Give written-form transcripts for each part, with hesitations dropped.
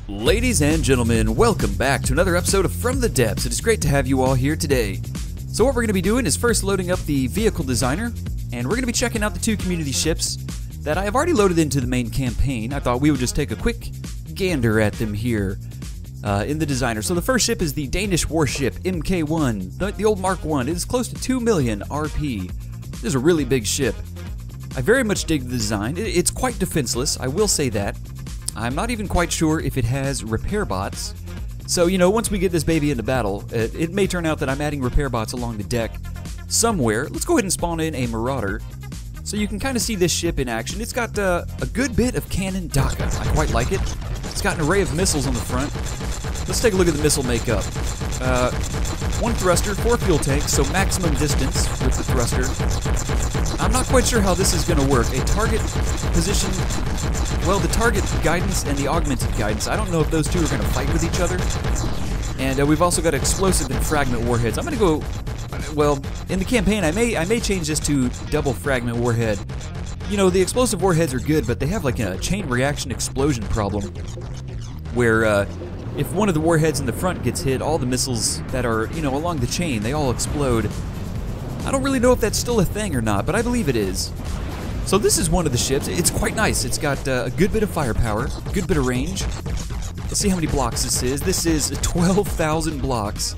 Ladies and gentlemen, welcome back to another episode of From the Depths. It is great to have you all here today. So what we're going to be doing is first loading up the vehicle designer, and we're going to be checking out the two community ships that I have already loaded into the main campaign. I thought we would just take a quick gander at them here in the designer. So the first ship is the Danish Warship MKI, the old Mark I. It is close to 2 million RP. This is a really big ship. I very much dig the design. It's quite defenseless, I will say that. I'm not even quite sure if it has repair bots. So, you know, once we get this baby into battle, it may turn out that I'm adding repair bots along the deck somewhere. Let's go ahead and spawn in a Marauder so you can kind of see this ship in action. It's got a good bit of cannon DACA. I quite like it. It's got an array of missiles on the front. Let's take a look at the missile makeup. One thruster, 4 fuel tanks, so maximum distance with the thruster. I'm not quite sure how this is going to work. A target position, well, the target guidance and the augmented guidance, I don't know if those two are going to fight with each other. And we've also got explosive and fragment warheads. I'm going to go, well, in the campaign, I may change this to double fragment warhead. You know, the explosive warheads are good, but they have like a chain reaction explosion problem where if one of the warheads in the front gets hit, all the missiles that are, you know, along the chain, they all explode. I don't really know if that's still a thing or not, but I believe it is. So this is one of the ships. It's quite nice. It's got a good bit of firepower, a good bit of range. Let's see how many blocks this is. This is 12,000 blocks.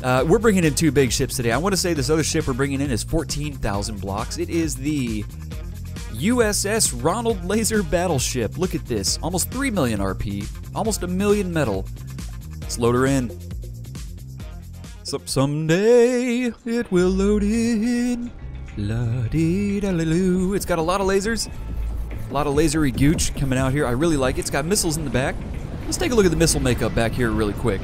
We're bringing in 2 big ships today. I want to say this other ship we're bringing in is 14,000 blocks. It is the USS Ronald Laser Battleship. Look at this. Almost 3 million RP. Almost a million metal. Let's load her in. Someday it will load in. La-dee-da-la-loo. It's got a lot of lasers. A lot of lasery gooch coming out here. I really like it. It's got missiles in the back. Let's take a look at the missile makeup back here really quick.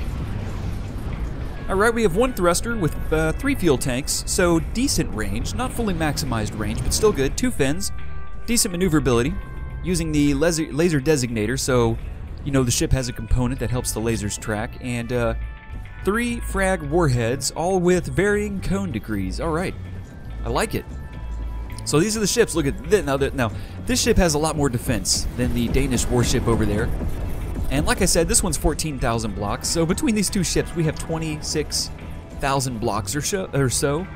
Alright, we have 1 thruster with 3 fuel tanks, so decent range. Not fully maximized range, but still good. 2 fins. Decent maneuverability. Using the laser designator, so, you know, the ship has a component that helps the lasers track. And 3 frag warheads, all with varying cone degrees. Alright. I like it. So these are the ships. Look at this. Now, this ship has a lot more defense than the Danish warship over there. And like I said, this one's 14,000 blocks. So between these 2 ships, we have 26,000 blocks or so.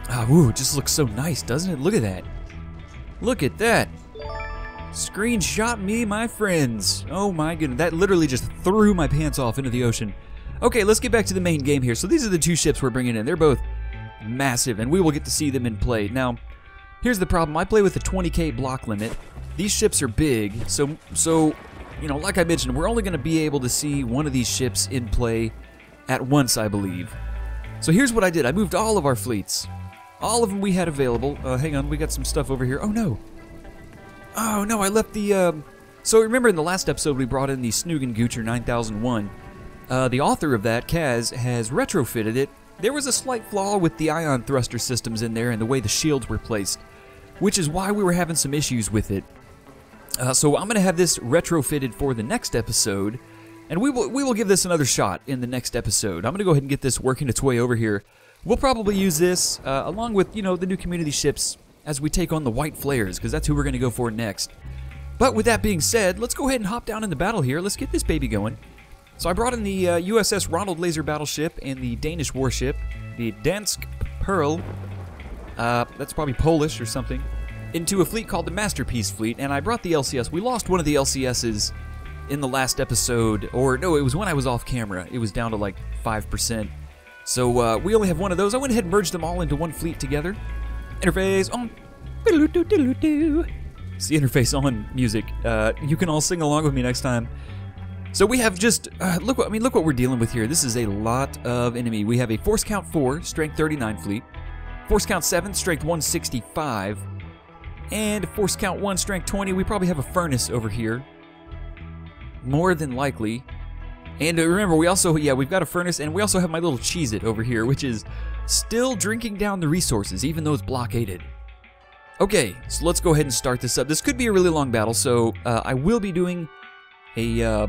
Ah, woo, it just looks so nice, doesn't it? Look at that. Look at that. Screenshot me, my friends. Oh my goodness, that literally just threw my pants off into the ocean. Okay, let's get back to the main game here. So these are the 2 ships we're bringing in. They're both massive, and we will get to see them in play. Now, here's the problem. I play with a 20k block limit. These ships are big, so you know, like I mentioned, we're only going to be able to see one of these ships in play at once, I believe. So here's what I did. I moved all of our fleets. All of them we had available. Hang on, we got some stuff over here. Oh, no. Oh, no, I left the... So remember in the last episode we brought in the Snugen Goocher 9001. The author of that, Kaz, has retrofitted it. There was a slight flaw with the ion thruster systems in there and the way the shields were placed, which is why we were having some issues with it. So I'm going to have this retrofitted for the next episode, and we will give this another shot in the next episode. I'm going to go ahead and get this working its way over here. We'll probably use this along with, you know, the new community ships as we take on the white flares, because that's who we're going to go for next. But with that being said, let's go ahead and hop down into battle here. Let's get this baby going. So I brought in the USS Ronald Laser Battleship and the Danish Warship, the Dansk Pearl, that's probably Polish or something, into a fleet called the Masterpiece Fleet, and I brought the LCS. We lost one of the LCSs in the last episode, or no, it was when I was off camera. It was down to like 5%. So we only have one of those. I went ahead and merged them all into one fleet together. Interface on. It's the interface on music. You can all sing along with me next time. So we have just, look what we're dealing with here. This is a lot of enemy. We have a force count 4, strength 39 fleet, force count 7, strength 165, and force count 1, strength 20. We probably have a furnace over here, more than likely. And remember, we also, yeah, we've got a furnace, and we also have my little Cheez-It over here, which is still drinking down the resources, even though it's blockaded. Okay, so let's go ahead and start this up. This could be a really long battle, so I will be doing a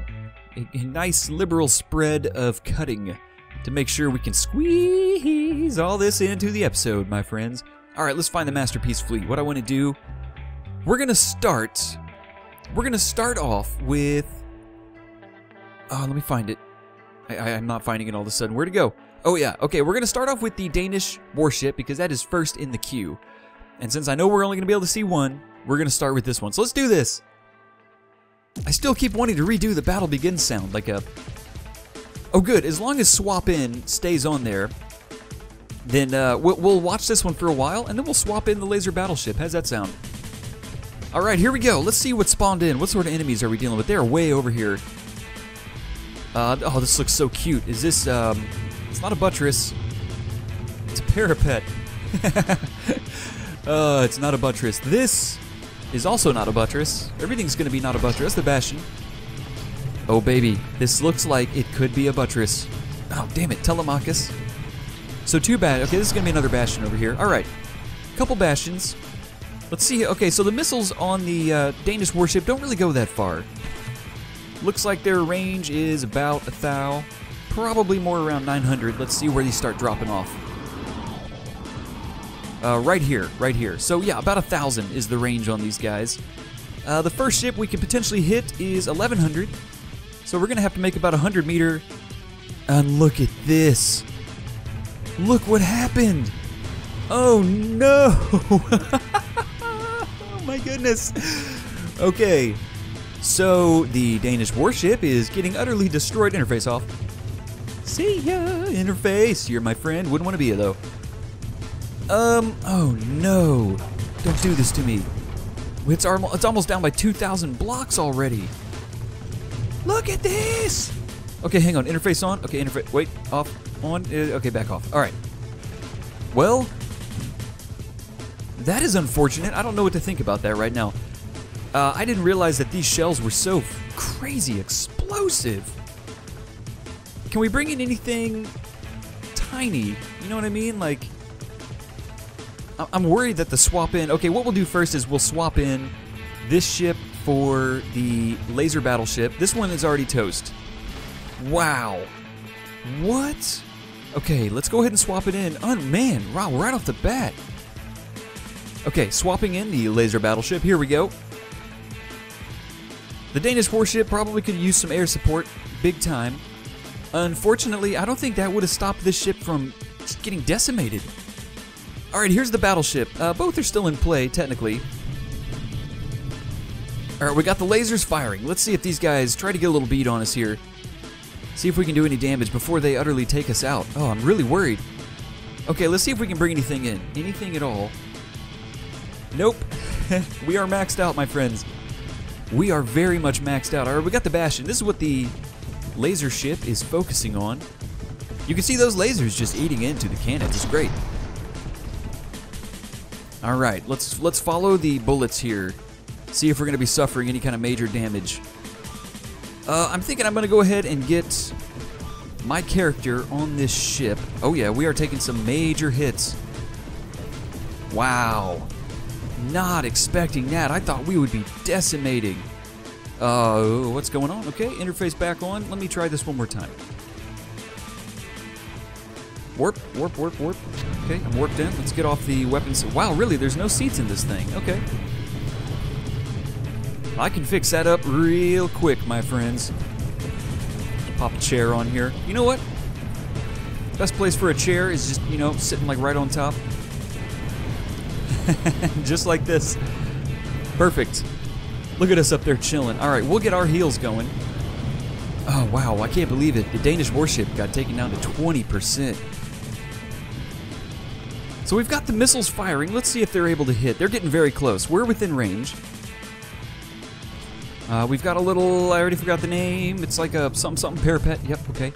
nice liberal spread of cutting to make sure we can squeeze all this into the episode, my friends. All right, let's find the Masterpiece Fleet. What I want to do, we're gonna start off with Oh, let me find it. I'm not finding it all of a sudden. Where'd it go? Oh, yeah. Okay, we're going to start off with the Danish Warship because that is first in the queue. And since I know we're only going to be able to see one, we're going to start with this one. So let's do this. I still keep wanting to redo the Battle Begins sound like a... Oh, good. As long as swap in stays on there, then we'll watch this one for a while, and then we'll swap in the Laser Battleship. How's that sound? All right, here we go. Let's see what spawned in. What sort of enemies are we dealing with? They're way over here. Oh, this looks so cute. Is this, it's not a buttress. It's a parapet. It's not a buttress. This is also not a buttress. Everything's going to be not a buttress. The Bastion. Oh, baby. This looks like it could be a buttress. Oh, damn it. Telemachus. So too bad. Okay, this is going to be another Bastion over here. All right. Couple Bastions. Let's see. Okay, so the missiles on the Danish Warship don't really go that far. Looks like their range is about 1,000. Probably more around 900. Let's see where these start dropping off. Right here. So yeah, about 1,000 is the range on these guys. The first ship we can potentially hit is 1,100. So we're going to have to make about 100 meter. And look at this. Look what happened. Oh no. Oh my goodness. Okay. So the Danish Warship is getting utterly destroyed. Interface off. See ya, interface. You're my friend. Wouldn't want to be you though. Oh no. Don't do this to me. It's almost down by 2,000 blocks already. Look at this. Okay, hang on. Interface on. Okay, interface. Wait, off, on. Okay, back off. All right. Well, that is unfortunate. I don't know what to think about that right now. I didn't realize that these shells were so crazy explosive. Can we bring in anything tiny? You know what I mean? Like, I'm worried that the swap in... Okay, what we'll do first is we'll swap in this ship for the Laser Battleship. This one is already toast. Wow. What? Okay, let's go ahead and swap it in. Oh, man. Wow, right off the bat. Okay, swapping in the Laser Battleship. Here we go. The Danish Warship probably could use some air support. Big time. Unfortunately, I don't think that would have stopped this ship from just getting decimated. Alright, here's the battleship. Both are still in play, technically. Alright, we got the lasers firing. Let's see if these guys try to get a little bead on us here. See if we can do any damage before they utterly take us out. Oh, I'm really worried. Okay, let's see if we can bring anything in. Anything at all. Nope. We are maxed out, my friends. We are very much maxed out. Alright, we got the Bastion. This is what the laser ship is focusing on. You can see those lasers just eating into the cannons. It's great. Alright, let's follow the bullets here. See if we're going to be suffering any kind of major damage. I'm thinking I'm going to go ahead and get my character on this ship. Oh yeah, we are taking some major hits. Wow. Not expecting that. I thought we would be decimating. What's going on? Okay, interface back on. Let me try this one more time. Warp, warp, warp, warp. Okay, I'm warped in. Let's get off the weapons. Wow, really? There's no seats in this thing. Okay. I can fix that up real quick, my friends. Just pop a chair on here. You know what? Best place for a chair is just, you know, sitting like right on top. Just like this. Perfect. Look at us up there chilling. All right, we'll get our heels going. Oh, wow, I can't believe it. The Danish Warship got taken down to 20%. So we've got the missiles firing. Let's see if they're able to hit. They're getting very close. We're within range. We've got a little, I already forgot the name. It's like a something parapet. Yep, okay.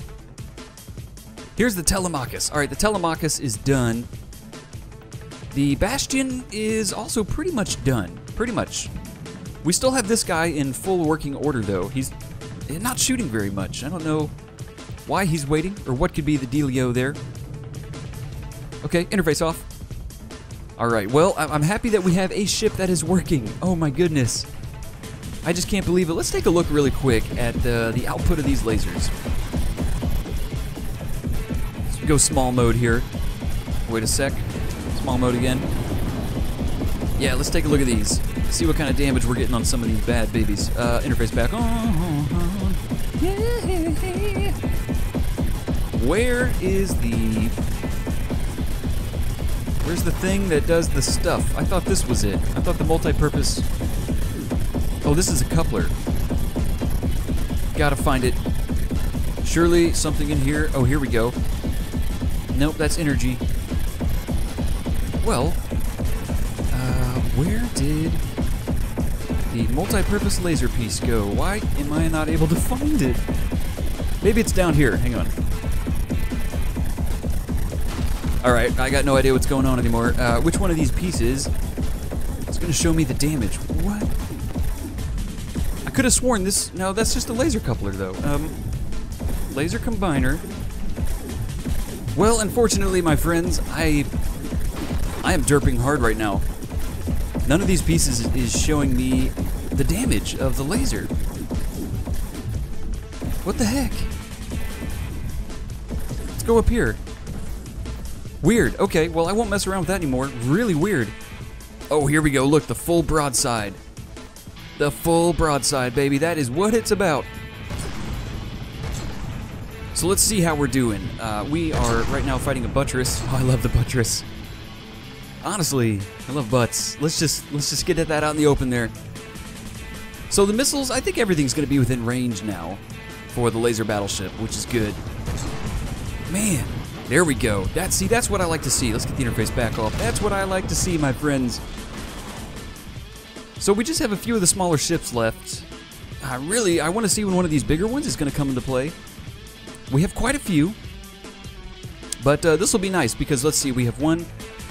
Here's the Telemachus. All right, the Telemachus is done. The Bastion is also pretty much done. Pretty much. We still have this guy in full working order, though. He's not shooting very much. I don't know why he's waiting or what could be the dealio there. Okay, interface off. All right, well, I'm happy that we have a ship that is working. Oh, my goodness. I just can't believe it. Let's take a look really quick at the output of these lasers. Let's go small mode here. Wait a sec. Small mode again. Yeah, let's take a look at these. See what kind of damage we're getting on some of these bad babies. Interface back on. Yeah. Where is the... Where's the thing that does the stuff? I thought this was it. I thought the multi-purpose... Oh, this is a coupler. Gotta find it. Surely something in here. Oh, here we go. Nope, that's energy. Well, where did the multi-purpose laser piece go? Why am I not able to find it? Maybe it's down here. Hang on. Alright, I got no idea what's going on anymore. Which one of these pieces is going to show me the damage? What? I could have sworn this... No, that's just a laser coupler, though. Laser combiner. Well, unfortunately, my friends, I am derping hard right now. None of these pieces is showing me the damage of the laser. What the heck? Let's go up here. Weird. Okay, well, I won't mess around with that anymore. Really weird. Oh, here we go. Look, the full broadside. The full broadside, baby. That is what it's about. So let's see how we're doing. We are right now fighting a buttress. Oh, I love the buttress. Honestly, I love butts. Let's just get that out in the open there. So the missiles, I think everything's going to be within range now for the laser battleship, which is good. Man, there we go. That's what I like to see. Let's get the interface back off. That's what I like to see, my friends. So we just have a few of the smaller ships left. I want to see when one of these bigger ones is going to come into play. We have quite a few, but this will be nice because let's see, we have 1,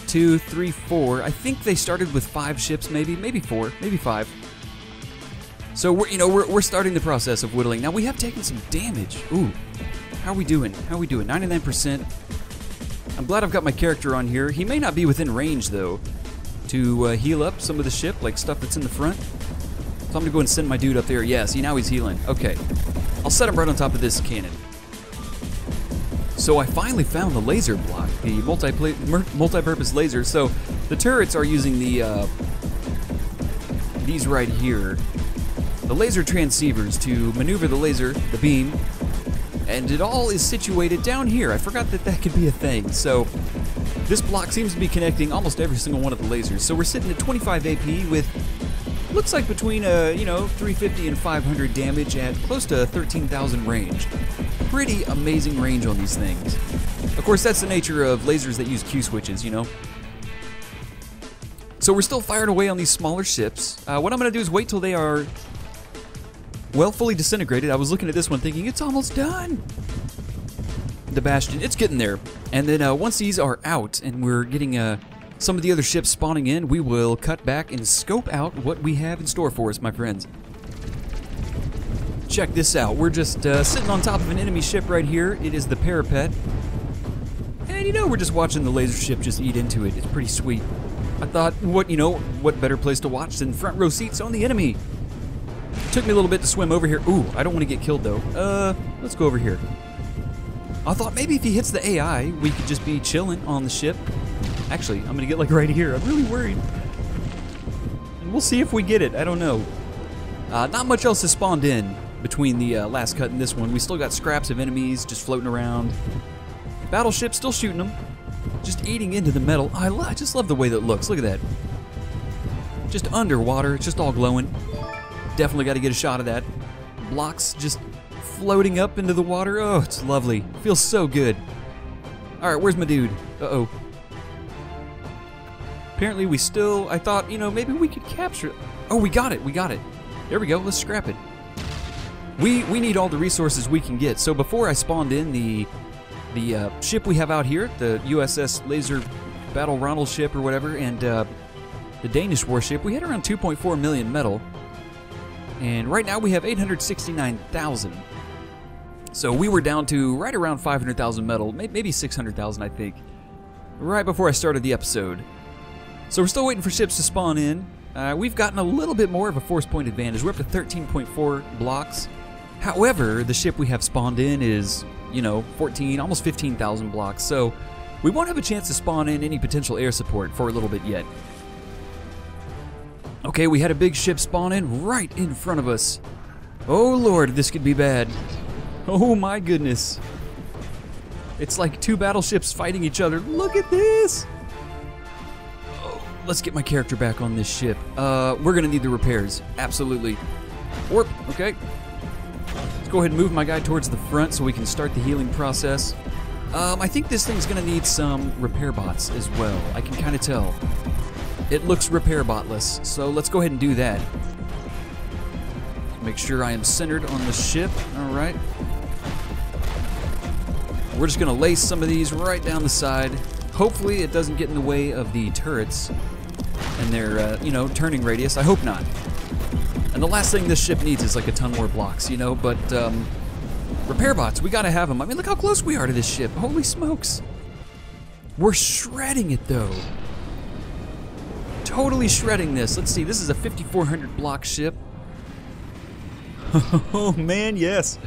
2, 3, 4. I think they started with 5 ships, maybe 4, maybe 5. So we're starting the process of whittling. Now we have taken some damage. Ooh, how are we doing? 99%. I'm glad I've got my character on here. He may not be within range though to heal up some of the ship, like stuff that's in the front. So I'm gonna go and send my dude up there. Yeah, see, now he's healing. Okay, I'll set him right on top of this cannon. So I finally found the laser block, the multi-purpose laser. So the turrets are using the these right here, the laser transceivers to maneuver the laser, the beam, and it all is situated down here. I forgot that could be a thing. So this block seems to be connecting almost every single one of the lasers. So we're sitting at 25 AP with looks like between 350 and 500 damage at close to 13,000 range. Pretty amazing range on these things. Of course, that's the nature of lasers that use Q switches, you know. So we're still firing away on these smaller ships. What I'm going to do is wait till they are, well, fully disintegrated. I was looking at this one thinking, it's almost done. The Bastion, it's getting there. And then once these are out and we're getting some of the other ships spawning in, we will cut back and scope out what we have in store for us, my friends. Check this out. We're just sitting on top of an enemy ship right here. It is the parapet. And we're just watching the laser ship just eat into it. It's pretty sweet. I thought, what better place to watch than front row seats on the enemy? It took me a little bit to swim over here. Ooh, I don't want to get killed though. Let's go over here. I thought maybe if he hits the AI, we could just be chilling on the ship. Actually, I'm gonna get like right here. I'm really worried. And we'll see if we get it. I don't know. Not much else has spawned in between the last cut and this one. We still got scraps of enemies just floating around. Battleship still shooting them. Just eating into the metal. I just love the way that looks. Look at that. Just underwater. It's just all glowing. Definitely got to get a shot of that. Blocks just floating up into the water. Oh, it's lovely. Feels so good. Alright, where's my dude? Uh-oh. Apparently we still... I thought, maybe we could capture... Oh, we got it. We got it. There we go. Let's scrap it. We need all the resources we can get. So before I spawned in the ship we have out here, the USS Laser Ronald Battleship or whatever, and the Danish Warship, we had around 2.4 million metal. And right now we have 869,000. So we were down to right around 500,000 metal, maybe 600,000 I think, right before I started the episode. So we're still waiting for ships to spawn in. We've gotten a little bit more of a force point advantage. We're up to 13.4 blocks. However, the ship we have spawned in is, 14, almost 15,000 blocks. So we won't have a chance to spawn in any potential air support for a little bit yet. Okay, we had a big ship spawn in right in front of us. Oh Lord, this could be bad. Oh my goodness. It's like two battleships fighting each other. Look at this! Oh, let's get my character back on this ship. We're gonna need the repairs. Absolutely. Warp, okay. Let's go ahead and move my guy towards the front so we can start the healing process. I think this thing's gonna need some repair bots as well. I can kind of tell. It looks repair botless, so let's go ahead and do that. Make sure I am centered on the ship. All right. We're just gonna lace some of these right down the side. Hopefully it doesn't get in the way of the turrets and their, you know, turning radius. I hope not. And the last thing this ship needs is like a ton more blocks, you know, but repair bots, we gotta have them. I mean, look how close we are to this ship. Holy smokes. We're shredding it though. Totally shredding this. Let's see, this is a 5,400 block ship. Oh man, yes.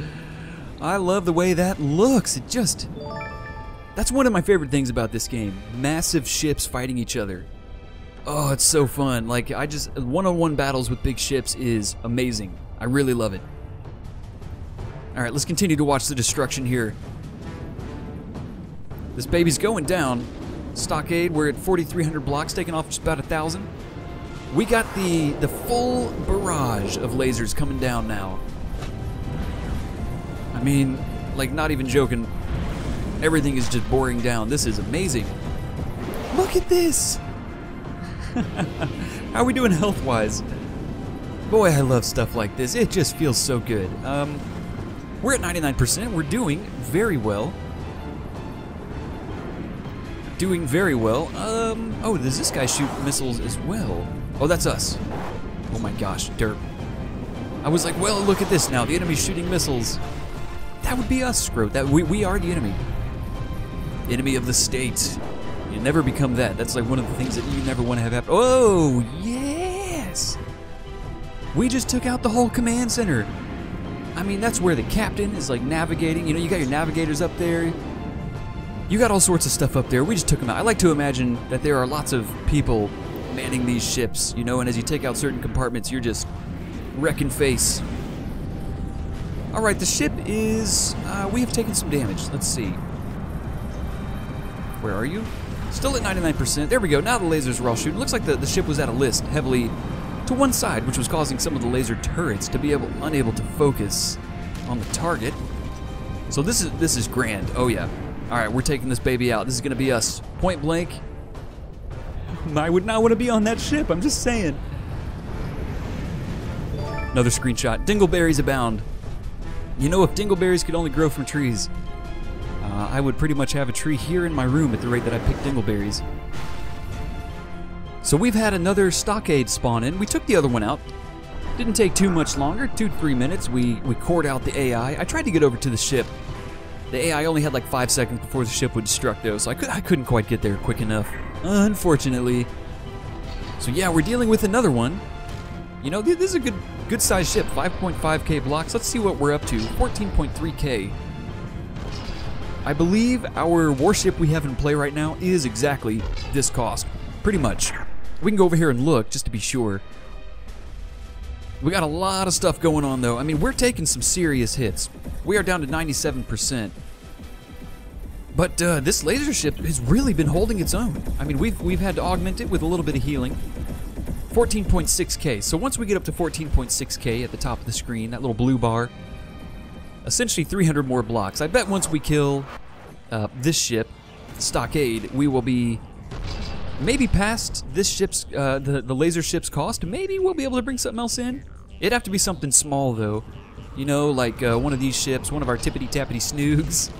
I love the way that looks. It just... That's one of my favorite things about this game. Massive ships fighting each other. Oh, it's so fun. Like, I just... One-on-one battles with big ships is amazing. I really love it. Alright, let's continue to watch the destruction here. This baby's going down. Stockade, we're at 4,300 blocks, taking off just about 1,000. We got the full barrage of lasers coming down now. I mean, like, not even joking. Everything is just boring down. This is amazing. Look at this! How are we doing health-wise? Boy, I love stuff like this. It just feels so good. We're at 99%. We're doing very well. Doing very well. Oh, does this guy shoot missiles as well? Oh, that's us. Oh my gosh, derp. I was like, well, look at this now. The enemy's shooting missiles. That would be us, Scroat. That we are the enemy. Enemy of the state. You never become that. That's like one of the things that you never want to have happen. Oh, yes! We just took out the whole command center. I mean, that's where the captain is like navigating. You know, you got your navigators up there. You got all sorts of stuff up there. We just took them out. I like to imagine that there are lots of people manning these ships, you know, and as you take out certain compartments, you're just wrecking face. All right, the ship is, we have taken some damage. Let's see. Where are you? Still at 99%. There we go. Now the lasers are all shooting. Looks like the ship was at a list heavily to one side, which was causing some of the laser turrets to be unable to focus on the target. So this is grand. Oh yeah. All right, we're taking this baby out. This is gonna be us. Point blank. I would not want to be on that ship. I'm just saying. Another screenshot. Dingleberries abound. You know, if dingleberries could only grow from trees, I would pretty much have a tree here in my room at the rate that I pick dingleberries. So we've had another stockade spawn in. We took the other one out. Didn't take too much longer, 2 to 3 minutes. We cored out the AI. I tried to get over to the ship. The AI only had like 5 seconds before the ship would destruct though, so I couldn't quite get there quick enough, unfortunately. So yeah, we're dealing with another one. You know, this is a good sized ship, 5.5k blocks. Let's see what we're up to, 14.3k. I believe our warship we have in play right now is exactly this cost, pretty much. We can go over here and look just to be sure. We got a lot of stuff going on though. I mean, we're taking some serious hits. We are down to 97%. But this laser ship has really been holding its own. I mean, we've had to augment it with a little bit of healing. 14.6k. So once we get up to 14.6k at the top of the screen, that little blue bar, essentially 300 more blocks. I bet once we kill this ship, Stockade, we will be maybe past this ship's, the laser ship's cost. Maybe we'll be able to bring something else in. It'd have to be something small though. You know, like one of these ships, one of our tippity-tappity snoogs.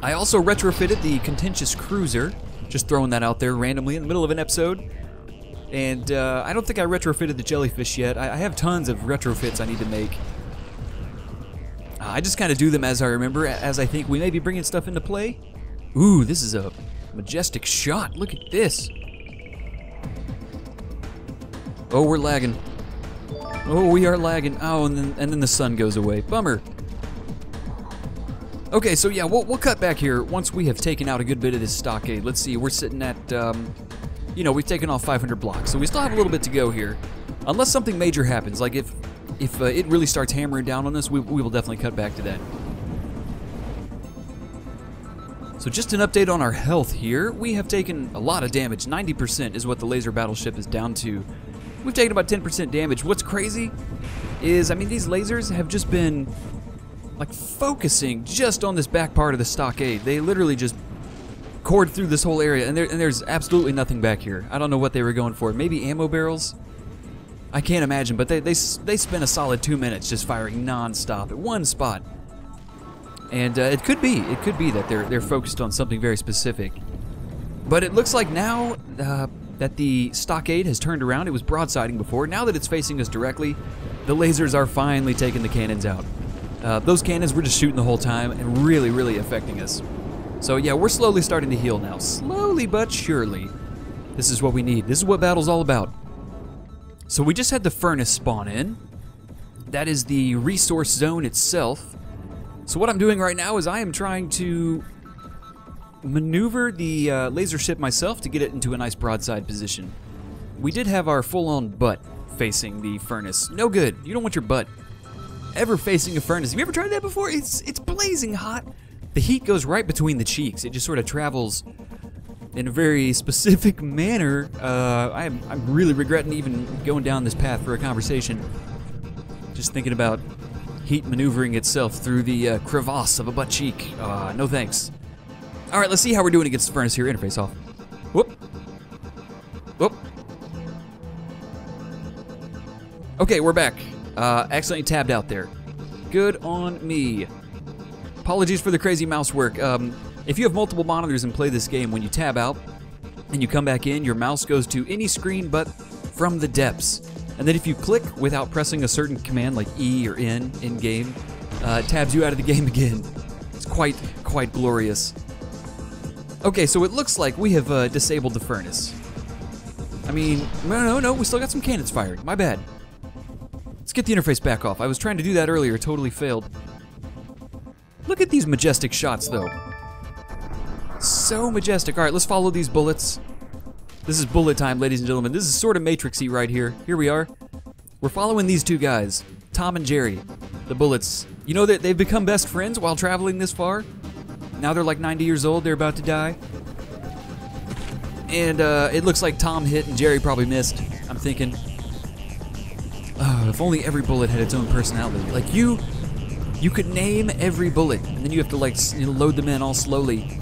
I also retrofitted the contentious cruiser. Just throwing that out there randomly in the middle of an episode. And I don't think I retrofitted the jellyfish yet. I have tons of retrofits I need to make. I just kind of do them as I remember, as I think we may be bringing stuff into play. Ooh, this is a majestic shot. Look at this. Oh, we're lagging. Oh, we are lagging. Oh, and then the sun goes away. Bummer. Okay, so yeah, we'll cut back here once we have taken out a good bit of this stockade. Let's see, we're sitting at, you know, we've taken off 500 blocks, so we still have a little bit to go here. Unless something major happens, like if it really starts hammering down on us, we will definitely cut back to that. So just an update on our health here. We have taken a lot of damage. 90% is what the laser battleship is down to. We've taken about 10% damage. What's crazy is, I mean, these lasers have just been like focusing just on this back part of the stockade. They literally just cored through this whole area, and there's absolutely nothing back here. I don't know what they were going for. Maybe ammo barrels? I can't imagine, but they spent a solid 2 minutes just firing non-stop at one spot. And it could be that they're focused on something very specific. But it looks like now that the stockade has turned around. It was broadsiding before. Now that it's facing us directly, the lasers are finally taking the cannons out. Those cannons were just shooting the whole time and really, really affecting us. So yeah, we're slowly starting to heal now. Slowly but surely. This is what we need. This is what battle's all about. So we just had the furnace spawn in. That is the resource zone itself. So what I'm doing right now is I am trying to maneuver the laser ship myself to get it into a nice broadside position. We did have our full-on butt facing the furnace. No good. You don't want your butt ever facing a furnace. Have you ever tried that before? It's blazing hot. The heat goes right between the cheeks. It just sort of travels in a very specific manner. I'm really regretting even going down this path for a conversation. Just thinking about heat maneuvering itself through the crevasse of a butt cheek. No thanks. All right, let's see how we're doing against the furnace here. Interface off. Whoop. Whoop. Okay, we're back. Accidentally tabbed out there. Good on me. Apologies for the crazy mouse work. If you have multiple monitors and play this game, when you tab out and you come back in, your mouse goes to any screen but from the depths. And then if you click without pressing a certain command like E or N in-game, it tabs you out of the game again. It's quite glorious. Okay, so it looks like we have disabled the furnace. I mean, no, we still got some cannons fired. My bad. Let's get the interface back off. I was trying to do that earlier, totally failed. Look at these majestic shots, though. So majestic. All right, let's follow these bullets. This is bullet time, ladies and gentlemen. This is sort of Matrix-y right here. Here we are. We're following these two guys, Tom and Jerry, the bullets. You know that they've become best friends while traveling this far? Now they're like 90 years old. They're about to die. And it looks like Tom hit and Jerry probably missed. I'm thinking, if only every bullet had its own personality. Like you could name every bullet, and then you have to like load them in all slowly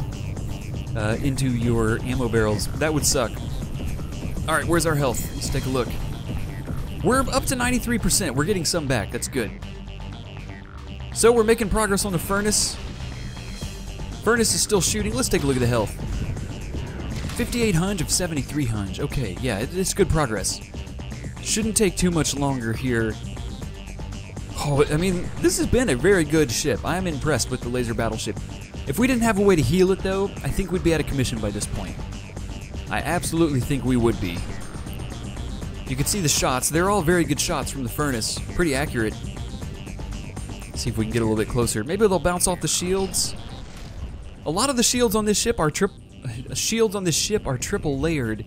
into your ammo barrels. That would suck. All right, where's our health? Let's take a look. We're up to 93%. We're getting some back. That's good. So we're making progress on the furnace. Furnace is still shooting. Let's take a look at the health. 58 hunch of 73 hunch. Okay, yeah, it's good progress. Shouldn't take too much longer here. Oh, I mean, this has been a very good ship. I am impressed with the laser battleship. If we didn't have a way to heal it, though, I think we'd be out of commission by this point. I absolutely think we would be. You can see the shots. They're all very good shots from the furnace. Pretty accurate. Let's see if we can get a little bit closer. Maybe they'll bounce off the shields. A lot of the shields on this ship are triple layered.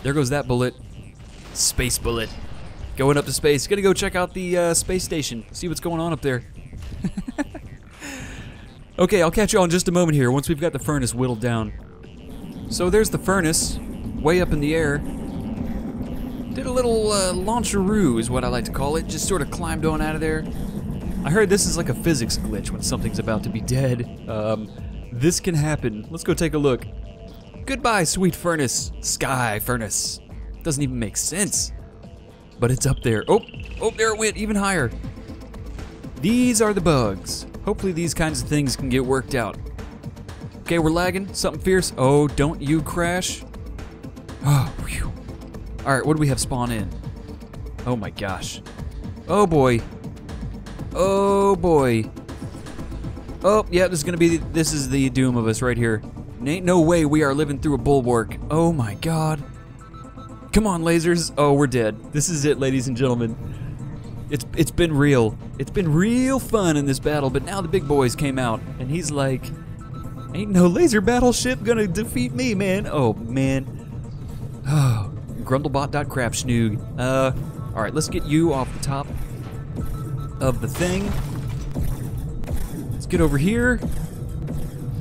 There goes that bullet. Space bullet. Going up to space. Gonna go check out the space station. See what's going on up there. Okay, I'll catch you all in just a moment here once we've got the furnace whittled down. So there's the furnace, way up in the air. Did a little launcheroo is what I like to call it. Just sort of climbed on out of there. I heard this is like a physics glitch when something's about to be dead. This can happen. Let's go take a look. Goodbye, sweet furnace. Sky furnace. Doesn't even make sense. But it's up there. Oh, there it went, even higher. These are the bugs. Hopefully these kinds of things can get worked out. Okay, we're lagging. Something fierce. Oh, don't you crash. Oh, whew. All right, what do we have spawn in? Oh my gosh. Oh boy. Oh boy. Oh, yeah, this is the doom of us right here. Ain't no way we are living through a bulwark. Oh my god. Come on, lasers. Oh, we're dead. This is it, ladies and gentlemen. It's been real. It's been real fun in this battle, but now the big boys came out, and he's like, ain't no laser battleship gonna defeat me, man. Oh, man. Oh, Grundlebot.crapschnoog. All right, let's get you off the top of the thing. Let's get over here.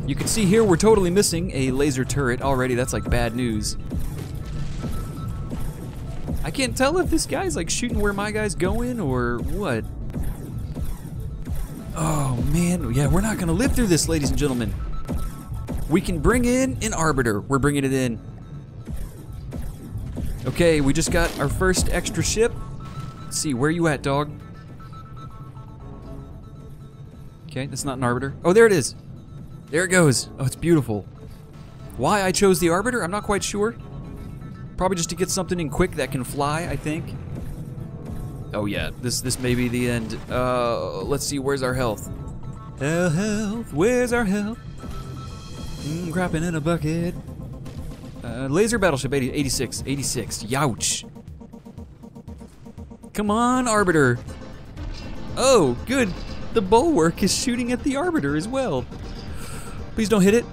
You can see here we're totally missing a laser turret already. That's like bad news. I can't tell if this guy's like shooting where my guy's going or what. Oh man, yeah, we're not gonna live through this, ladies and gentlemen. We can bring in an arbiter. We're bringing it in. Okay, we just got our first extra ship. Let's see, where you at, dog? Okay, that's not an arbiter. Oh, there it is. There it goes. Oh, it's beautiful. Why I chose the arbiter, I'm not quite sure. Probably just to get something in quick that can fly, I think. Oh yeah, this may be the end. Let's see, where's our health? Health, where's our health? Crapping in a bucket. Laser Battleship 86, youch. Come on, Arbiter. Oh, good. The bulwark is shooting at the Arbiter as well. Please don't hit it.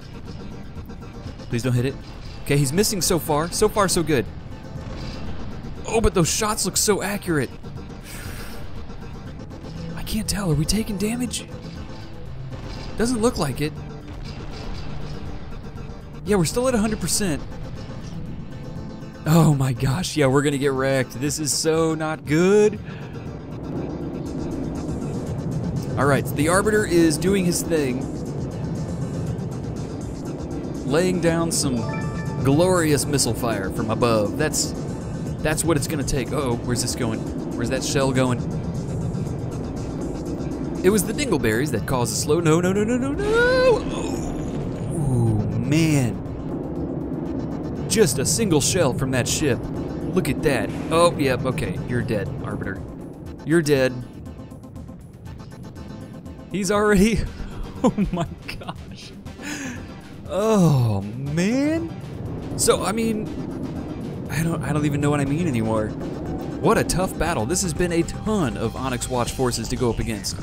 Please don't hit it. Okay, he's missing so far. So far, so good. Oh, but those shots look so accurate. I can't tell. Are we taking damage? Doesn't look like it. Yeah, we're still at 100%. Oh my gosh, yeah, we're gonna get wrecked. This is so not good. Alright, the Arbiter is doing his thing. Laying down some glorious missile fire from above. That's what it's gonna take. Oh, where's this going? Where's that shell going? It was the dingleberries that caused the slow. No. Oh, man. Just a single shell from that ship. Look at that. Oh, yep, okay. You're dead, Arbiter. You're dead. He's already... Oh my gosh. Oh, man. So, I mean... I don't even know what I mean anymore. What a tough battle. This has been a ton of Onyx Watch forces to go up against.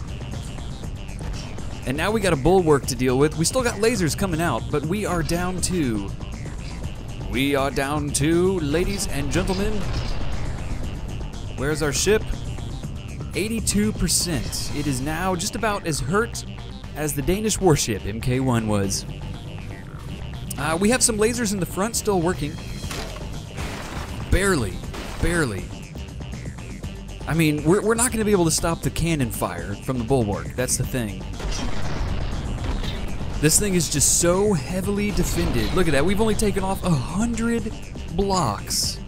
And now we got a bulwark to deal with. We still got lasers coming out, but we are down to... We are down to, ladies and gentlemen, where's our ship? 82%. It is now just about as hurt as the Danish Warship MKI was. We have some lasers in the front still working. Barely. I mean, we're not going to be able to stop the cannon fire from the bulwark. That's the thing. This thing is just so heavily defended. Look at that. We've only taken off 100 blocks.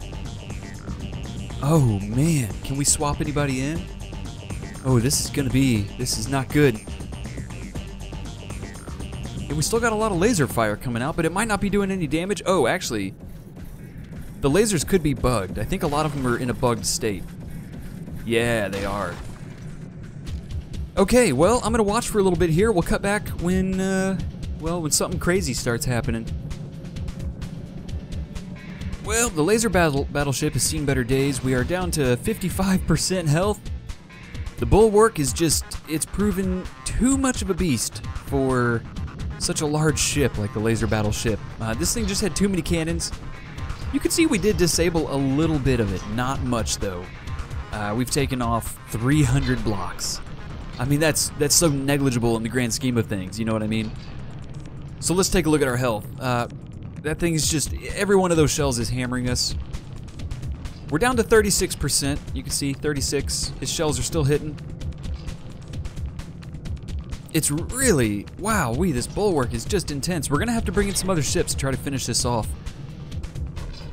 Oh, man. Can we swap anybody in? Oh, this is not good. And we still got a lot of laser fire coming out, but it might not be doing any damage. Oh, actually, the lasers could be bugged. I think a lot of them are in a bugged state. Yeah, they are. Okay, well, I'm gonna watch for a little bit here. We'll cut back when, when something crazy starts happening. Well, the laser battleship has seen better days. We are down to 55% health. The bulwark is just, it's proven too much of a beast for such a large ship like the laser battleship. This thing just had too many cannons. You can see we did disable a little bit of it, not much though. We've taken off 300 blocks. I mean, that's so negligible in the grand scheme of things, you know what I mean? So let's take a look at our health. That thing is just, every one of those shells is hammering us. We're down to 36%. You can see 36. His shells are still hitting. It's really, wow, this bulwark is just intense. We're gonna have to bring in some other ships to try to finish this off.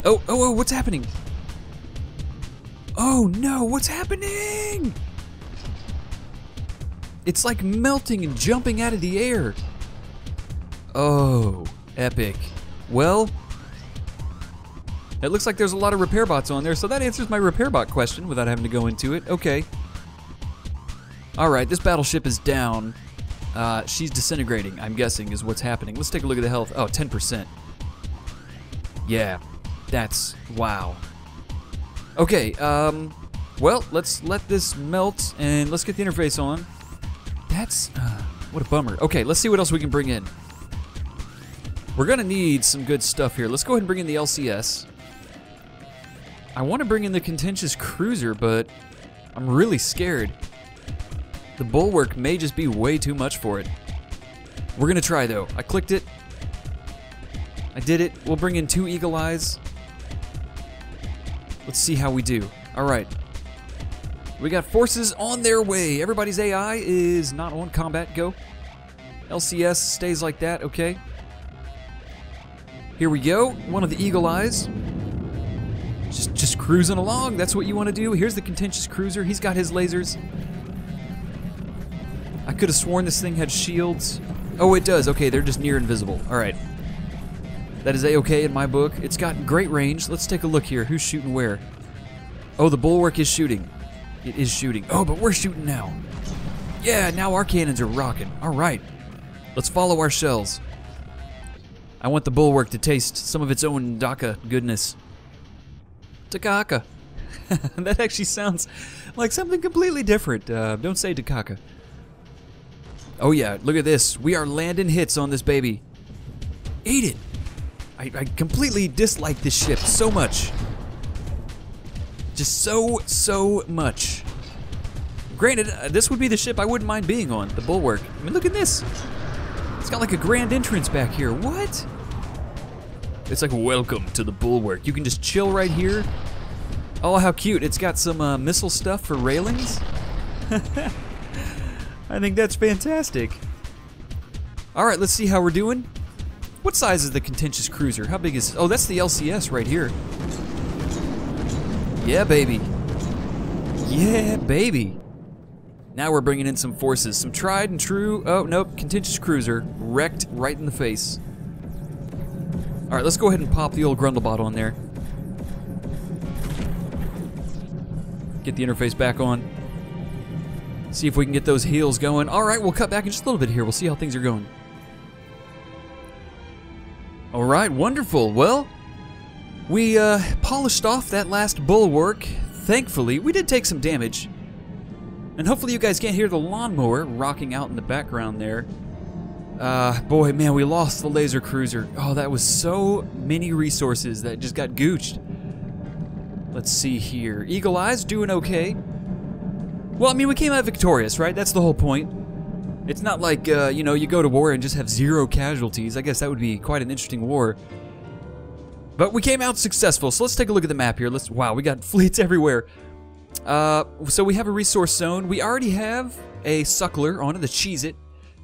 Oh, what's happening? Oh no, what's happening? It's like melting and jumping out of the air. Oh, epic. Well, it looks like there's a lot of repair bots on there, so that answers my repair bot question without having to go into it. Okay. Alright, this battleship is down. She's disintegrating, I'm guessing, is what's happening. Let's take a look at the health. Oh, 10%. Yeah, that's, wow. Okay, well, let's let this melt and let's get the interface on. That's, what a bummer. Okay, let's see what else we can bring in. We're gonna need some good stuff here. Let's go ahead and bring in the LCS. I want to bring in the contentious cruiser, but I'm really scared. The bulwark may just be way too much for it. We're gonna try though. I clicked it. I did it. We'll bring in 2 eagle eyes. Let's see how we do. All right. We got forces on their way. Everybody's AI is not on combat. Go. LCS stays like that. Okay. Here we go. One of the eagle eyes. Just cruising along. That's what you want to do. Here's the contentious cruiser. He's got his lasers. I could have sworn this thing had shields. Oh, it does. Okay, they're just near invisible. All right. That is A-okay in my book. It's got great range. Let's take a look here. Who's shooting where? Oh, the bulwark is shooting. It is shooting. Oh, but we're shooting now. Yeah, now our cannons are rocking. All right. Let's follow our shells. I want the bulwark to taste some of its own Daka goodness. Takaka. That actually sounds like something completely different. Don't say Takaka. Oh yeah, look at this. We are landing hits on this baby. Eat it. I completely dislike this ship so much. Just so much. Granted, this would be the ship I wouldn't mind being on, the bulwark. I mean, look at this. It's got like a grand entrance back here. What? It's like, welcome to the bulwark. You can just chill right here. Oh, how cute. It's got some missile stuff for railings. I think that's fantastic. All right, let's see how we're doing. What size is the contentious cruiser? How big is... Oh, that's the LCS right here. Yeah, baby. Yeah, baby. Now we're bringing in some forces. Some tried and true... Oh, nope. Contentious cruiser. Wrecked right in the face. All right, let's go ahead and pop the old Grundlebot on there. Get the interface back on. See if we can get those heels going. All right, we'll cut back in just a little bit here. We'll see how things are going. All right, wonderful. Well, we polished off that last bulwark. Thankfully, we did take some damage. And hopefully you guys can't hear the lawnmower rocking out in the background there. Boy, man, we lost the laser cruiser. Oh, that was so many resources that just got gooched. Let's see here. Eagle Eyes doing okay. Well, I mean, we came out victorious, right? That's the whole point. It's not like, you know, you go to war and just have 0 casualties. I guess that would be quite an interesting war. But we came out successful, so let's take a look at the map here. Wow, we got fleets everywhere. So we have a resource zone. We already have a suckler on it, the Cheez-It.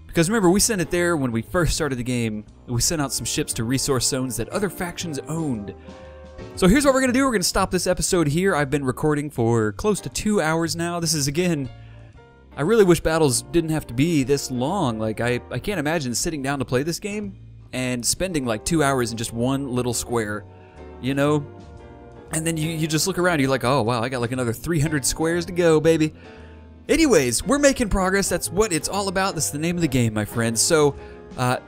Because remember, we sent it there when we first started the game. We sent out some ships to resource zones that other factions owned. So here's what we're going to do. We're going to stop this episode here. I've been recording for close to 2 hours now. This is, again... I really wish battles didn't have to be this long. Like, I can't imagine sitting down to play this game and spending like 2 hours in just one little square, you know? And then you just look around, you're like, oh wow, I got like another 300 squares to go, baby. Anyways, we're making progress. That's what it's all about. That's the name of the game, my friends. So,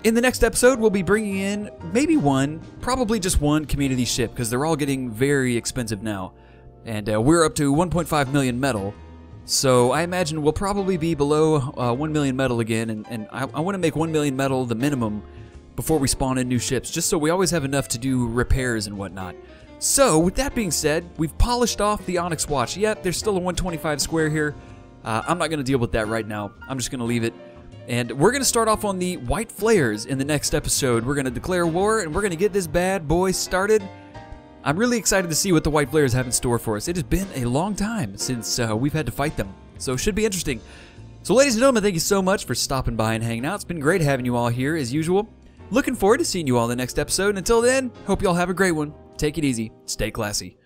in the next episode, we'll be bringing in maybe one, probably just one community ship, because they're all getting very expensive now. And we're up to 1.5 million metal. So I imagine we'll probably be below 1 million metal again, and I want to make 1 million metal the minimum before we spawn in new ships, just so we always have enough to do repairs and whatnot. So, with that being said, we've polished off the Onyx Watch. Yep, there's still a 125 square here. I'm not going to deal with that right now. I'm just going to leave it. And we're going to start off on the White Flares in the next episode. We're going to declare war, and we're going to get this bad boy started. I'm really excited to see what the White Flares have in store for us. It has been a long time since we've had to fight them, so it should be interesting. So ladies and gentlemen, thank you so much for stopping by and hanging out. It's been great having you all here, as usual. Looking forward to seeing you all in the next episode, and until then, hope you all have a great one. Take it easy. Stay classy.